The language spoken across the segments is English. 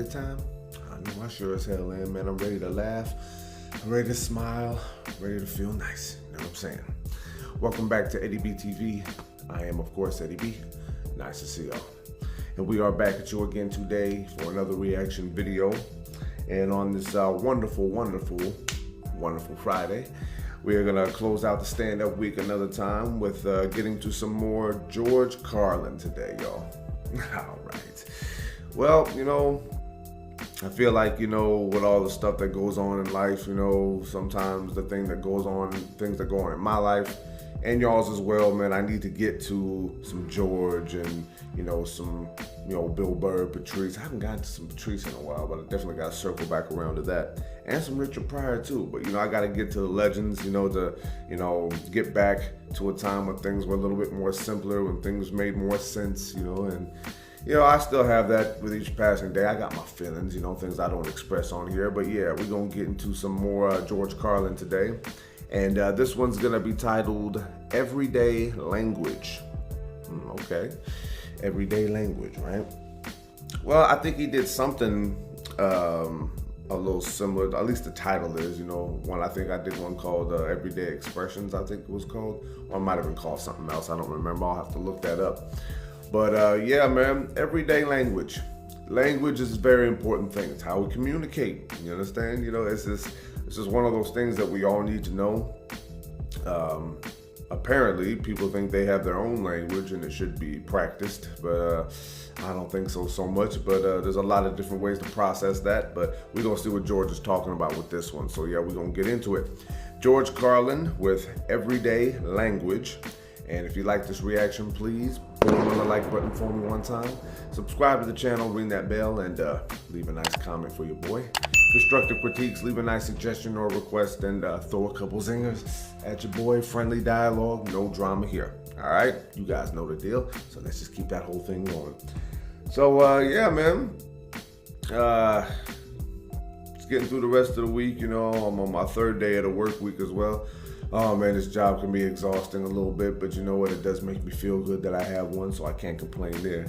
good time? I know I sure as hell am, man. I'm ready to laugh. I'm ready to smile. I'm ready to feel nice. You know what I'm saying? Welcome back to Eddie B TV. I am, of course, Eddie B. Nice to see y'all. And we are back at you again today for another reaction video. And on this wonderful Friday, we are going to close out the stand-up week another time with getting to some more George Carlin today, y'all. All right. Well, you know, I feel like, you know, with all the stuff that goes on in life, you know, sometimes the things that go on in my life and y'all's as well, man, I need to get to some George and, you know, some, you know, Bill Burr, Patrice. I haven't gotten to some Patrice in a while, but I definitely got to circle back around to that. And some Richard Pryor too. But, you know, I got to get to the legends, you know, to, you know, get back to a time when things were a little bit more simpler, when things made more sense, you know, and, you know, I still have that with each passing day. I got my feelings, you know, things I don't express on here. But yeah, we're going to get into some more George Carlin today. And this one's going to be titled Everyday Language. Okay. Everyday language, right? Well, I think he did something a little similar. At least the title is, you know, I think I did one called Everyday Expressions, I think it was called. Or it might have been called something else. I don't remember. I'll have to look that up. But yeah, man, everyday language. Language is a very important thing. It's how we communicate. You understand? You know, it's just one of those things that we all need to know. Apparently, people think they have their own language and it should be practiced, but I don't think so much. But there's a lot of different ways to process that. But we're gonna see what George is talking about with this one. So yeah, we're gonna get into it. George Carlin with Everyday Language. And if you like this reaction, please boom on the like button for me one time. Subscribe to the channel, ring that bell, and leave a nice comment for your boy. Constructive critiques, leave a nice suggestion or request, and throw a couple zingers at your boy. Friendly dialogue, no drama here. All right, you guys know the deal. So let's just keep that whole thing going. So yeah, man. Just getting through the rest of the week. You know, I'm on my third day of the work week as well. Oh man, this job can be exhausting a little bit, but you know what? It does make me feel good that I have one, so I can't complain there.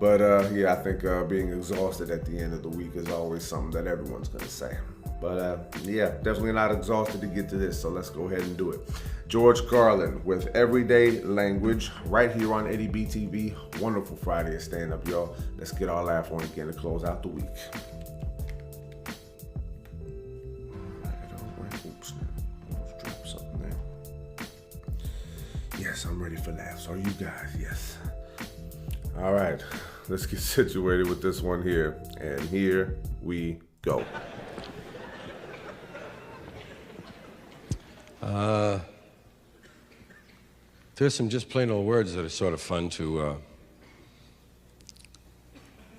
But yeah, I think being exhausted at the end of the week is always something that everyone's gonna say. But yeah, definitely not exhausted to get to this, so let's go ahead and do it. George Carlin with Everyday Language, right here on Eddie B TV. Wonderful Friday of stand-up, y'all. Let's get our laugh on again to close out the week. Oops, almost dropped something there. Yes, I'm ready for laughs. Are you guys? Yes. All right, let's get situated with this one here. And here we go. There's some just plain old words that are sort of fun to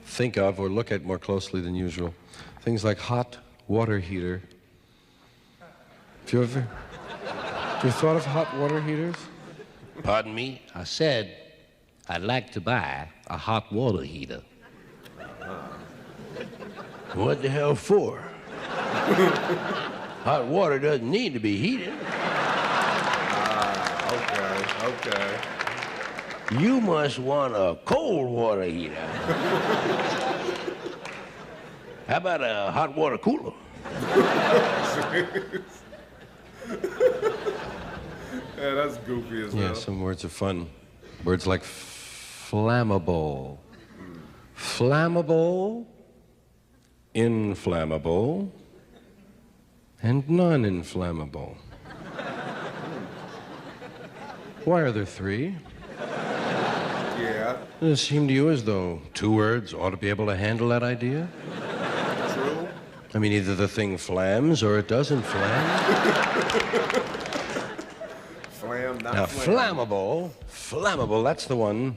think of or look at more closely than usual. Things like hot water heater. Have you ever thought of hot water heaters? Pardon me? I said I'd like to buy a hot water heater. What the hell for? Hot water doesn't need to be heated. Okay. You must want a cold water heater. How about a hot water cooler? Yeah, that's goofy as hell. Yeah, some words are fun. Words like flammable. Flammable, inflammable, and non-inflammable. Why are there three? Yeah. Does it seem to you as though two words ought to be able to handle that idea? True. I mean, either the thing flams or it doesn't flam. Flam, not Now, flam. flammable, that's the one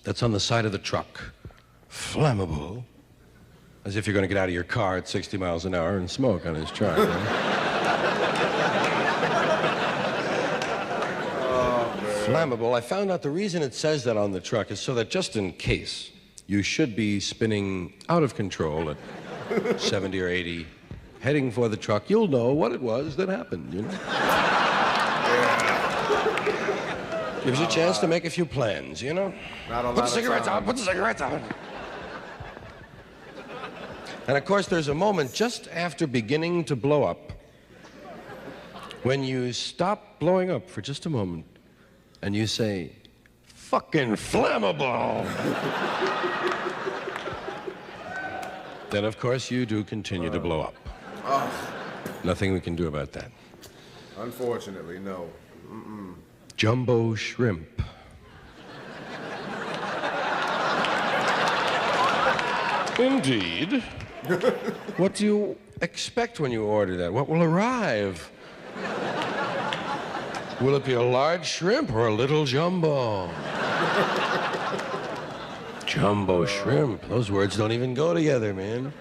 that's on the side of the truck. Flammable. As if you're going to get out of your car at 60 miles an hour and smoke on his truck. Right? Flammable. I found out the reason it says that on the truck is so that just in case you should be spinning out of control at 70 or 80, heading for the truck, you'll know what it was that happened, you know? Yeah. Gives you a chance to make a few plans, you know? Not a Put the lot cigarettes of time. out, put the cigarettes out. And of course, there's a moment just after beginning to blow up when you stop blowing up for just a moment and you say, fucking flammable. Then, of course, you do continue to blow up. Nothing we can do about that. Unfortunately, no. Jumbo shrimp. Indeed. What do you expect when you order that? What will arrive? Will it be a large shrimp or a little jumbo? Jumbo shrimp. Those words don't even go together, man.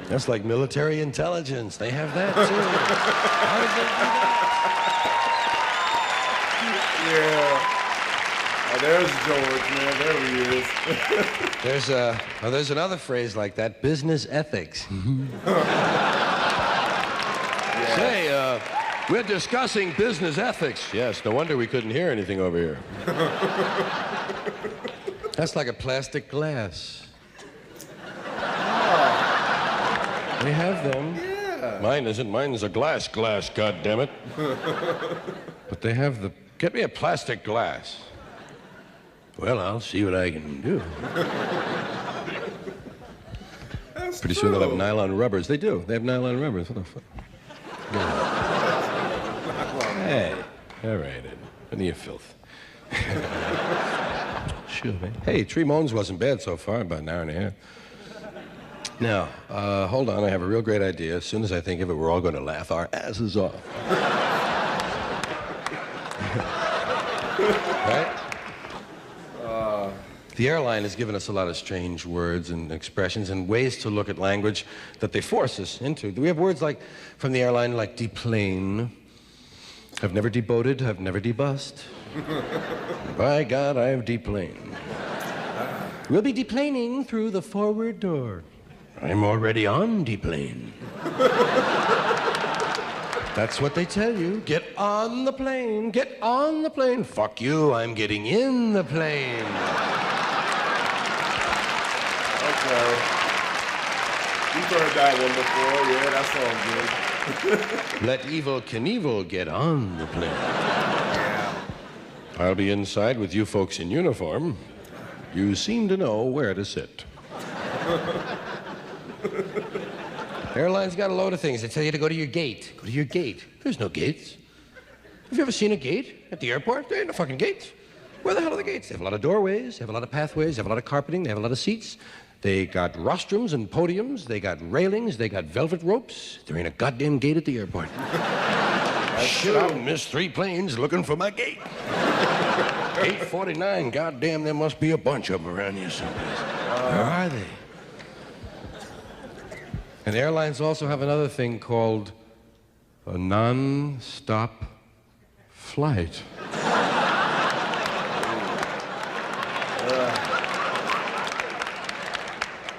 That's like military intelligence. They have that, too. How did they do that? Yeah. Oh, there's George, man. There he is. There's another phrase like that, business ethics. Say, we're discussing business ethics. Yes, no wonder we couldn't hear anything over here. That's like a plastic glass. They have them. Yeah. Mine isn't. Mine's a glass, goddammit. But they have the... Get me a plastic glass. Well, I'll see what I can do. That's Pretty true. soon they'll have nylon rubbers. They do. They have nylon rubbers. What the fuck? Hey. All right, Ed. Any of filth. Sure, man. Hey, Tree Moans wasn't bad so far, about an hour and a half. Now, hold on. I have a real great idea. As soon as I think of it, we're all going to laugh our asses off. Right? The Airline has given us a lot of strange words and expressions and ways to look at language that they force us into. We have words like, from the Airline, like deplane. I've never deboated, I've never debussed. By God, I've deplaned. We'll be deplaning through the forward door. I'm already on deplane. That's what they tell you. Get on the plane. Get on the plane. Fuck you, I'm getting in the plane. Okay. You've heard that one before. Yeah, that sounds good. Let Evel Knievel get on the plane. Yeah. I'll be inside with you folks in uniform. You seem to know where to sit. Airline's got a load of things. They tell you to go to your gate. Go to your gate. There's no gates. Have you ever seen a gate at the airport? There ain't no fucking gates. Where the hell are the gates? They have a lot of doorways, they have a lot of pathways, they have a lot of carpeting, they have a lot of seats. They got rostrums and podiums, they got railings, they got velvet ropes. There ain't a goddamn gate at the airport. Sure, missed 3 planes looking for my gate. 849, goddamn, there must be a bunch of them around here someplace. Where are they? And airlines also have another thing called a non-stop flight.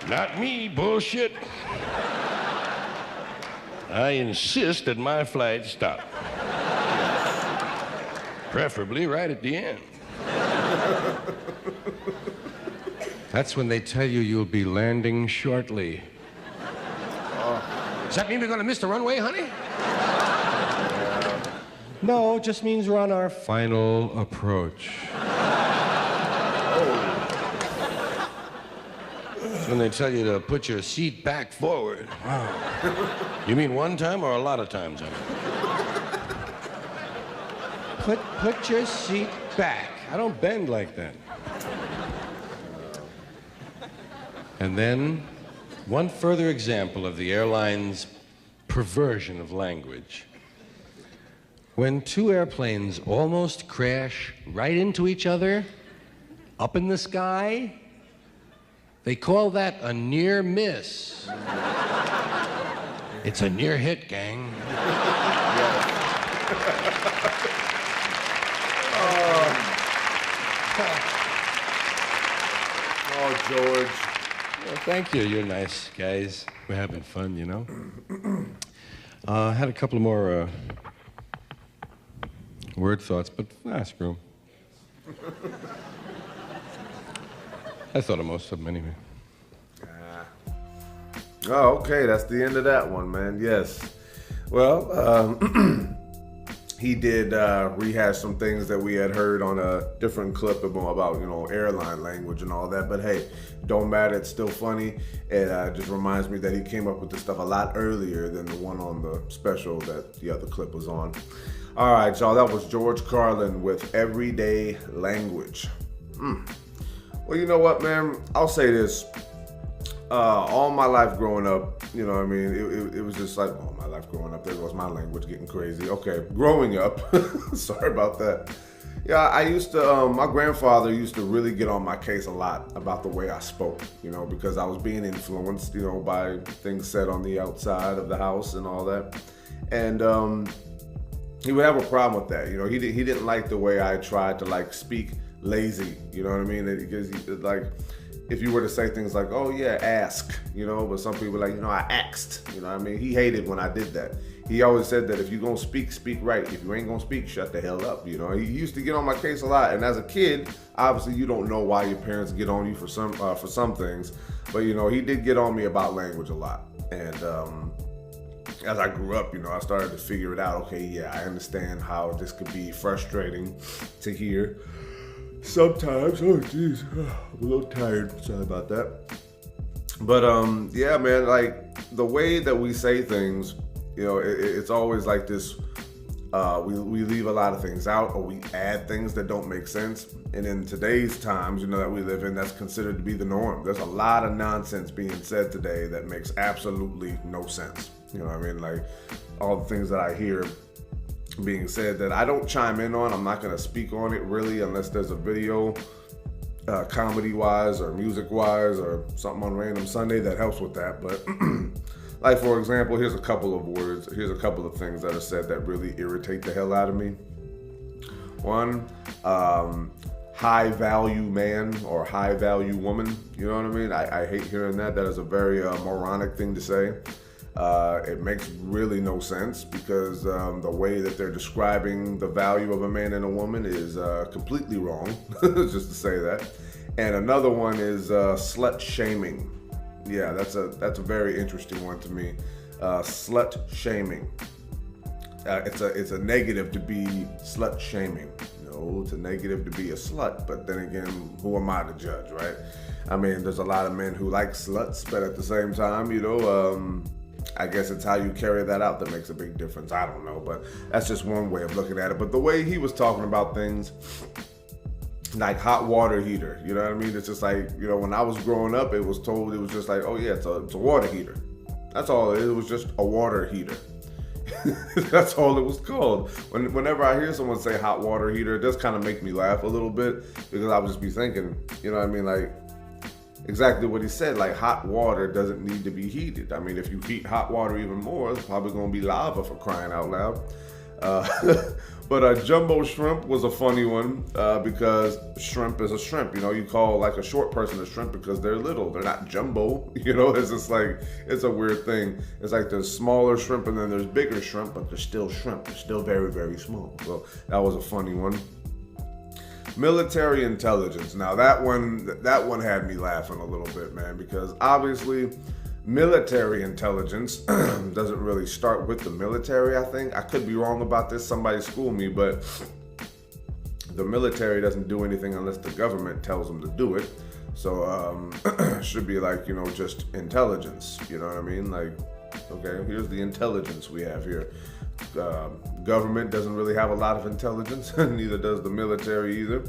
Not me, bullshit. I insist that my flight stop. Preferably right at the end. That's when they tell you you'll be landing shortly. Does that mean we're going to miss the runway, honey? No, it just means we're on our final approach. It's when they tell you to put your seat back forward. Wow. You mean one time or a lot of times, honey? Put your seat back. I don't bend like that. And then, one further example of the airline's perversion of language. When 2 airplanes almost crash right into each other, up in the sky, they call that a near miss. It's a near hit, gang. Oh, George. Well, thank you. You're nice guys. We're having fun, you know. I had a couple more word thoughts, but screw 'em. I thought of most of them anyway. Oh, okay, that's the end of that one, man. Yes. Well, he did rehash some things that we had heard on a different clip about, airline language and all that. But hey, don't matter. It's still funny. It just reminds me that he came up with this stuff a lot earlier than the one on the special that the other clip was on. All right, y'all. That was George Carlin with Everyday Language. Well, you know what, man? I'll say this. All my life growing up, it was just like, all my life growing up, there goes my language getting crazy. Okay, growing up, sorry about that. Yeah, I used to, my grandfather used to really get on my case a lot about the way I spoke, because I was being influenced, by things said on the outside of the house and all that. And he would have a problem with that. He didn't like the way I tried to speak lazy, you know what I mean? Because if you were to say things like, oh yeah, ask, but some people I asked, he hated when I did that. He always said that if you're gonna speak right. If you ain't gonna speak, shut the hell up. He used to get on my case a lot. And as a kid, obviously you don't know why your parents get on you for some things, but he did get on me about language a lot. And as I grew up, I started to figure it out. Okay, yeah, I understand how this could be frustrating to hear. Sometimes, oh geez, I'm a little tired, sorry about that. But yeah, man, the way that we say things, it's always like this, we leave a lot of things out, or we add things that don't make sense. And in today's times, that we live in, that's considered to be the norm. There's a lot of nonsense being said today that makes absolutely no sense. All the things that I hear being said that I don't chime in on. I'm not going to speak on it really unless there's a video, comedy wise or music wise or something on Random Sunday that helps with that. But for example, here's a couple of words, here's a couple of things that are said that really irritate the hell out of me. One, high value man or high value woman. You know what I mean? I hate hearing that. That is a very moronic thing to say. It makes really no sense because the way that they're describing the value of a man and a woman is completely wrong, just to say that. And another one is slut shaming. Yeah, that's a very interesting one to me. Slut shaming. It's a negative to be slut shaming. It's a negative to be a slut, but then again, who am I to judge, right? I mean, there's a lot of men who like sluts, but at the same time, I guess it's how you carry that out that makes a big difference. I don't know, but that's just one way of looking at it. But the way he was talking about things, like hot water heater, you know what I mean? It's just when I was growing up, it was just like, oh yeah, it's a water heater. That's all. It was just a water heater. That's all it was called. Whenever I hear someone say hot water heater, it does kind of make me laugh a little bit because I would just be thinking, you know what I mean? Exactly what he said, hot water doesn't need to be heated. I mean, if you heat hot water even more, it's probably going to be lava for crying out loud. But jumbo shrimp was a funny one because shrimp is a shrimp. You call a short person a shrimp because they're little. They're not jumbo. It's just it's a weird thing. It's there's smaller shrimp and then there's bigger shrimp, but they're still shrimp. They're still very, very small. So that was a funny one. Military intelligence. Now that one had me laughing a little bit, man, because obviously military intelligence doesn't really start with the military, I think. I could be wrong about this. Somebody school me, but the military doesn't do anything unless the government tells them to do it. So should be just intelligence. You know what I mean? Okay, here's the intelligence we have here. Government doesn't really have a lot of intelligence, neither does the military either.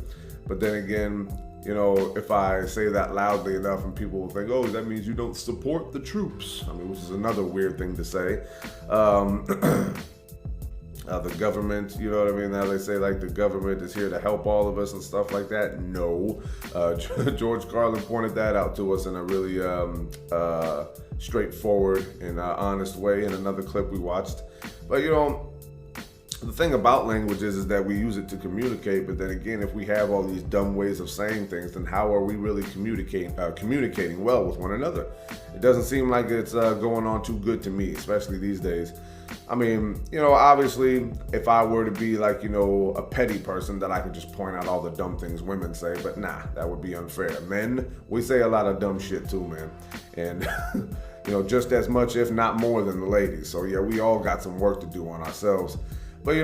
But then again, if I say that loudly enough and people will think, oh, that means you don't support the troops. I mean, which is another weird thing to say. The government, you know what I mean? Now they say the government is here to help all of us and stuff like that. No. George Carlin pointed that out to us in a really straightforward and honest way in another clip we watched. But the thing about languages is that we use it to communicate, but then again, if we have all these dumb ways of saying things, then how are we really communicating well with one another? It doesn't seem like it's going on too good to me, especially these days. I mean, obviously, if I were to be a petty person, that I could just point out all the dumb things women say, but nah, that would be unfair. Men, we say a lot of dumb shit too, man. And just as much, if not more, than the ladies. So yeah, we all got some work to do on ourselves. But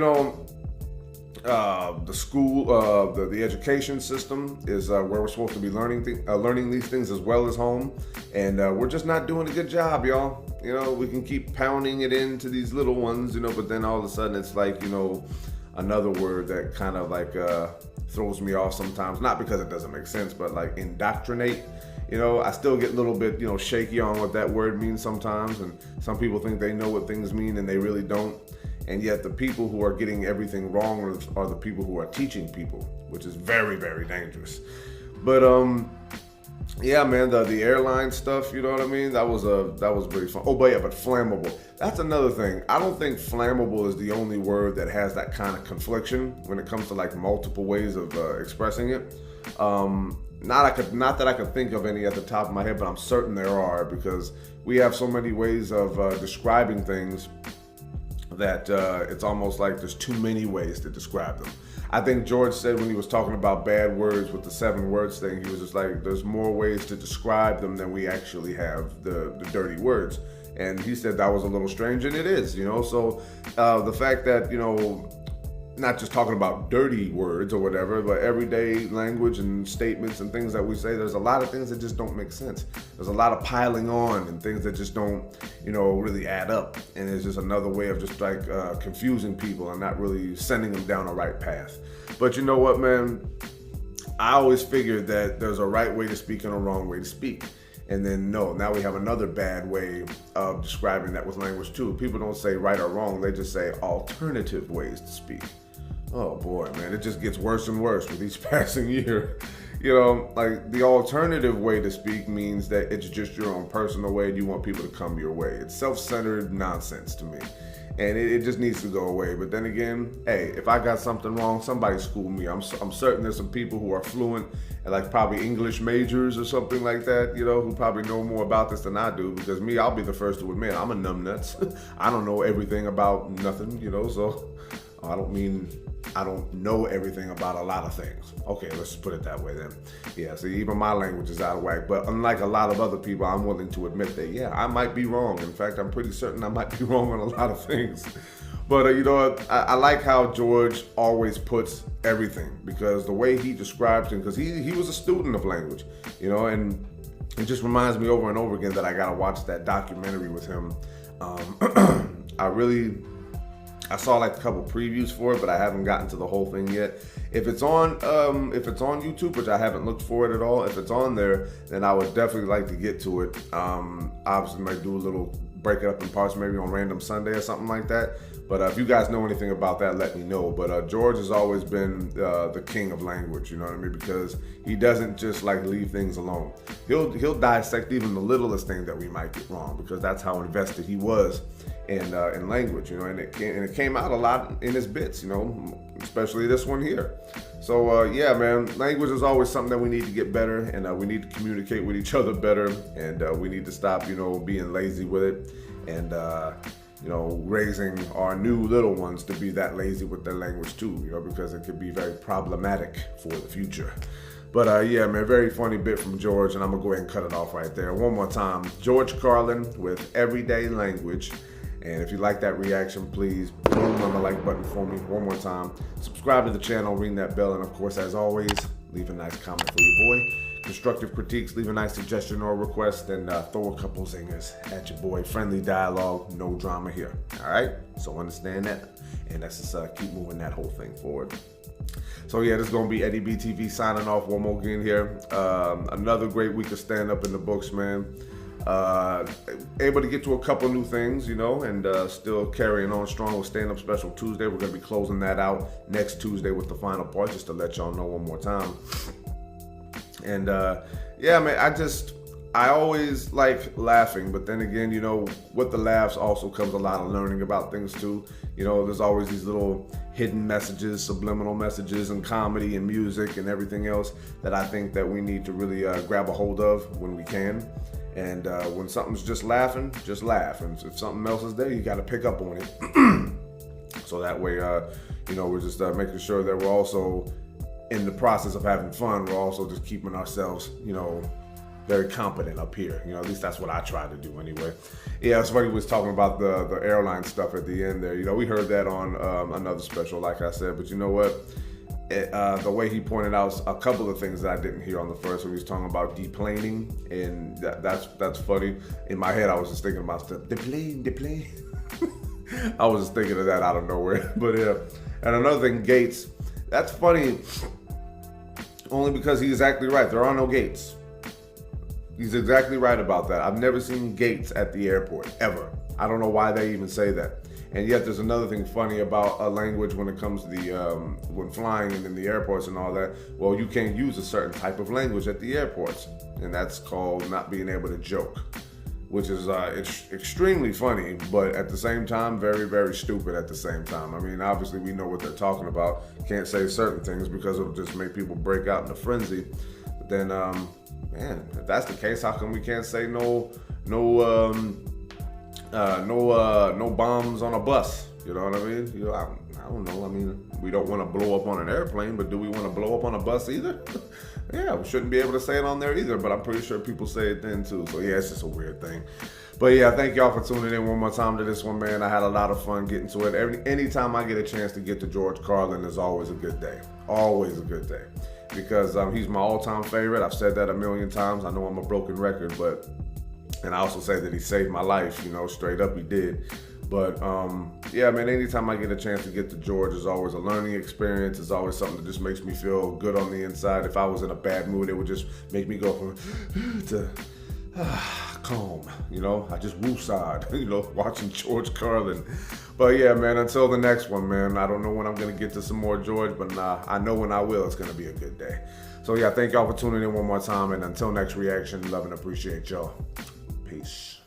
the school, the education system is where we're supposed to be learning these things as well as home, and we're just not doing a good job, y'all. We can keep pounding it into these little ones, but then all of a sudden it's like, another word that kind of like throws me off sometimes. Not because it doesn't make sense, but like indoctrinate. I still get a little bit, shaky on what that word means sometimes, and some people think they know what things mean and they really don't. And yet the people who are getting everything wrong are the people who are teaching people, which is very, very dangerous. But yeah, man, the airline stuff, you know what I mean? That was pretty fun. Oh, but yeah, but flammable. That's another thing. I don't think flammable is the only word that has that kind of confliction when it comes to like multiple ways of expressing it. Not that I could think of any at the top of my head, but I'm certain there are, because we have so many ways of describing things that it's almost like there's too many ways to describe them. I think George said when he was talking about bad words with the 7 words thing, he was just like, there's more ways to describe them than we actually have the dirty words. And he said that was a little strange, and it is, So the fact that, not just talking about dirty words or whatever, but everyday language and statements and things that we say, there's a lot of things that just don't make sense. There's a lot of piling on and things that just don't, really add up. And it's just another way of just like confusing people and not really sending them down the right path. But you know what, man? I always figured that there's a right way to speak and a wrong way to speak. And then now we have another bad way of describing that with language too. People don't say right or wrong, they just say alternative ways to speak. Oh boy, man, it just gets worse and worse with each passing year. Like the alternative way to speak means that it's just your own personal way and you want people to come your way. It's self-centered nonsense to me. And it just needs to go away. But then again, hey, if I got something wrong, somebody school me. I'm certain there's some people who are fluent and like probably English majors or something like that, who probably know more about this than I do. Because me, I'll be the first to admit, I'm a numbnuts. I don't know everything about nothing, so I don't know everything about a lot of things. Okay, let's put it that way then. Yeah, see, even my language is out of whack. But unlike a lot of other people, I'm willing to admit that, yeah, I might be wrong. In fact, I'm pretty certain I might be wrong on a lot of things. But I like how George always puts everything, because the way he describes things, because he was a student of language, and it just reminds me over and over again that I gotta watch that documentary with him. I saw like a couple previews for it, but I haven't gotten to the whole thing yet. If it's on YouTube, which I haven't looked for it at all, if it's on there, then I would definitely like to get to it. Obviously, might do a little break it up in parts, maybe on Random Sunday or something like that. But if you guys know anything about that, let me know. But George has always been the king of language, you know what I mean? Because he doesn't just like leave things alone. He'll dissect even the littlest thing that we might get wrong, because that's how invested he was in language, and it came out a lot in his bits, especially this one here. So yeah, man, language is always something that we need to get better, and we need to communicate with each other better, and we need to stop, being lazy with it, and raising our new little ones to be that lazy with their language too, because it could be very problematic for the future. But yeah, man, very funny bit from George, and I'm gonna go ahead and cut it off right there. One more time, George Carlin with Everyday Language. And if you like that reaction, please boom on the like button for me one more time. Subscribe to the channel, ring that bell, and of course, as always, leave a nice comment for your boy. Constructive critiques, leave a nice suggestion or request, and throw a couple zingers at your boy. Friendly dialogue, no drama here. All right? So understand that, and let's just keep moving that whole thing forward. So yeah, this is gonna be Eddie BTV signing off one more again here. Another great week of stand-up in the books, man. Able to get to a couple new things, and still carrying on strong with Stand Up Special Tuesday. We're going to be closing that out next Tuesday with the final part, just to let y'all know one more time. And yeah, man, I always like laughing, but then again, with the laughs also comes a lot of learning about things too. There's always these little hidden messages, subliminal messages in comedy and music and everything else that I think that we need to really grab a hold of when we can. And when something's just laughing, just laugh. And if something else is there, you got to pick up on it. So that way, we're just making sure that we're also in the process of having fun. We're also just keeping ourselves, very competent up here. You know, at least that's what I try to do anyway. Yeah, it's funny we was talking about the airline stuff at the end there. You know, we heard that on another special, like I said, but you know what? The way he pointed out a couple of things that I didn't hear on the first one. He was talking about deplaning, and that's funny. In my head, I was just thinking about stuff. Deplane. I was just thinking of that out of nowhere. But yeah. And another thing, gates. That's funny, only because he's exactly right. There are no gates. He's exactly right about that. I've never seen gates at the airport, ever. I don't know why they even say that. And yet there's another thing funny about a language when it comes to when flying and in the airports and all that. Well, you can't use a certain type of language at the airports, and that's called not being able to joke, which is extremely funny, but at the same time, very, very stupid at the same time. I mean, obviously we know what they're talking about. Can't say certain things because it'll just make people break out in a frenzy. But then, man, if that's the case, how come we can't say no bombs on a bus? You know what I mean? You know, I don't know. I mean, we don't want to blow up on an airplane, but do we want to blow up on a bus either? Yeah, we shouldn't be able to say it on there either, but I'm pretty sure people say it then too. So yeah, it's just a weird thing. But yeah, thank y'all for tuning in one more time to this one, man. I had a lot of fun getting to it. Anytime I get a chance to get to George Carlin is always a good day. Always a good day. Because he's my all-time favorite. I've said that a million times. I know I'm a broken record, and I also say that he saved my life, you know, straight up he did. But yeah, man, anytime I get a chance to get to George, it's always a learning experience. It's always something that just makes me feel good on the inside. If I was in a bad mood, it would just make me go from to calm, you know. I just woosah'd, you know, watching George Carlin. But yeah, man, until the next one, man, I don't know when I'm going to get to some more George, but I know when I will, it's going to be a good day. So yeah, thank y'all for tuning in one more time, and until next reaction, love and appreciate y'all. Peace.